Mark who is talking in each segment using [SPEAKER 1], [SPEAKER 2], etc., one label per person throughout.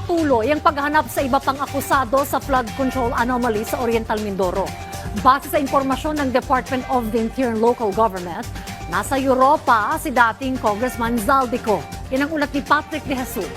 [SPEAKER 1] Patuloy ang paghanap sa iba pang akusado sa flood control anomaly sa Oriental Mindoro. Base sa impormasyon ng Department of the Interior and Local Government, nasa Europa si dating Congressman Zaldico. Yan ang ulat ni Patrick De Jesus.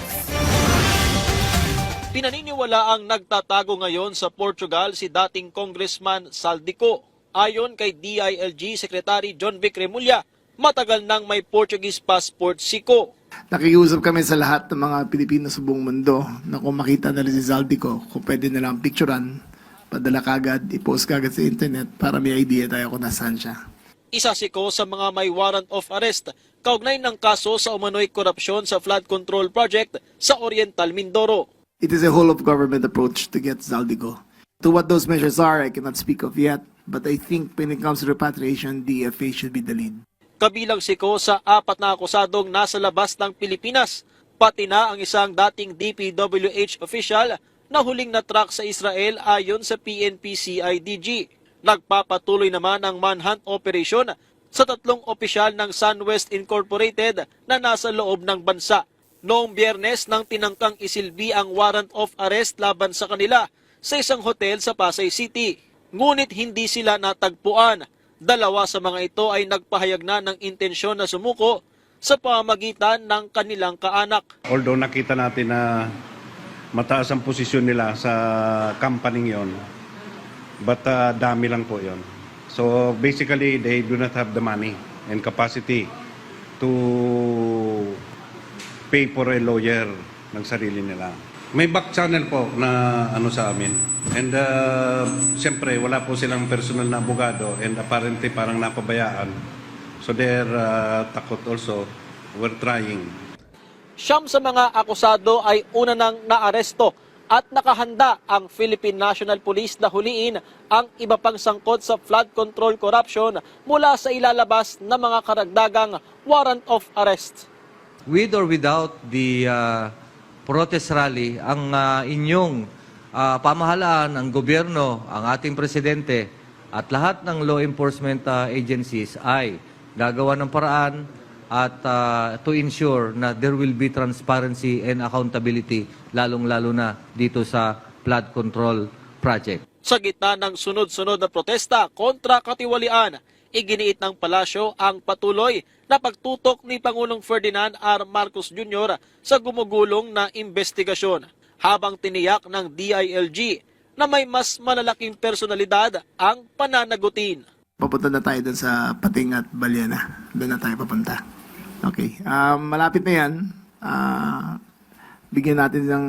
[SPEAKER 2] Pinaniniwala ang nagtatago ngayon sa Portugal si dating Congressman Zaldico. Ayon kay DILG Secretary John Vic Remulla, matagal nang may Portuguese passport si Ko.
[SPEAKER 3] Nakikiusap kami sa lahat ng mga Pilipino sa buong mundo na kung makita nila si Zaldico, kung pwede na lang picturean, padala kagad, i-post kagad sa internet para may idea tayo kung nasaan siya.
[SPEAKER 2] Isa si Ko sa mga may warrant of arrest, kaugnay ng kaso sa umano'y korupsyon sa flood control project sa Oriental Mindoro.
[SPEAKER 3] It is a whole-of-government approach to get Zaldico. To what those measures are, I cannot speak of yet, but I think when it comes to repatriation, DFA should be the lead.
[SPEAKER 2] Kabilang si Ko sa 4 na akusadong nasa labas ng Pilipinas, pati na ang isang dating DPWH official na huling na-track sa Israel ayon sa PNP-CIDG. Nagpapatuloy naman ang manhunt operation sa 3 opisyal ng SunWest Incorporated na nasa loob ng bansa. Noong Biyernes nang tinangkang isilbi ang warrant of arrest laban sa kanila sa isang hotel sa Pasay City. Ngunit hindi sila natagpuan. 2 sa mga ito ay nagpahayag na ng intensyon na sumuko sa pamamagitan ng kanilang kaanak.
[SPEAKER 4] Although nakita natin na mataas ang posisyon nila sa company yon, but dami lang po yon. So basically, they do not have the money and capacity to pay for a lawyer ng sarili nila. May back channel po na sa amin. And siyempre, wala po silang personal na abogado and apparently parang napabayaan. So they're takot also. We're trying.
[SPEAKER 2] 9 sa mga akusado ay una nang naaresto at nakahanda ang Philippine National Police na huliin ang iba pang sangkot sa flood control corruption mula sa ilalabas na mga karagdagang warrant of arrest.
[SPEAKER 5] With or without the protest rally, ang inyong pamahalaan, ang gobyerno, ang ating presidente at lahat ng law enforcement agencies ay gagawa ng paraan at to ensure na there will be transparency and accountability lalong-lalo na dito sa flood control project.
[SPEAKER 2] Sa gitna ng sunod-sunod na protesta kontra katiwalian, iginiit ng palasyo ang patuloy na pagtutok ni Pangulong Ferdinand R. Marcos Jr. sa gumugulong na investigasyon, habang tiniyak ng DILG na may mas malalaking personalidad ang pananagutin.
[SPEAKER 3] Papunta na tayo dun sa Pating at Balyena. Doon na tayo papunta. Okay. Malapit na yan. Bigyan natin ng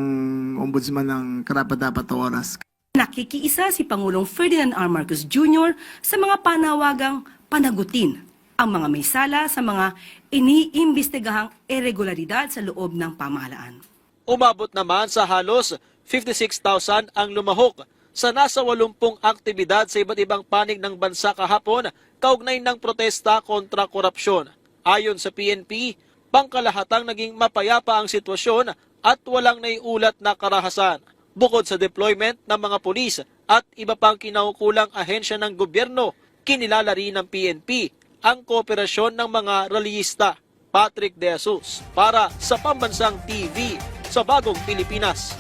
[SPEAKER 3] ombudsman ng karapat-dapat na oras.
[SPEAKER 6] Nakikiisa si Pangulong Ferdinand R. Marcos Jr. sa mga panawagang panagutin ang mga may sala sa mga iniimbestigahang irregularidad sa loob ng pamahalaan.
[SPEAKER 2] Umabot naman sa halos 56,000 ang lumahok sa nasa 80 aktibidad sa iba't ibang panig ng bansa kahapon kaugnay ng protesta kontra korupsyon. Ayon sa PNP, pangkalahatang naging mapayapa ang sitwasyon at walang naiulat na karahasan. Bukod sa deployment ng mga pulis at iba pang kinaukulang ahensya ng gobyerno, kinilala rin ng PNP ang kooperasyon ng mga rallyista. Patrick De Jesus para sa Pambansang TV sa Bagong Pilipinas.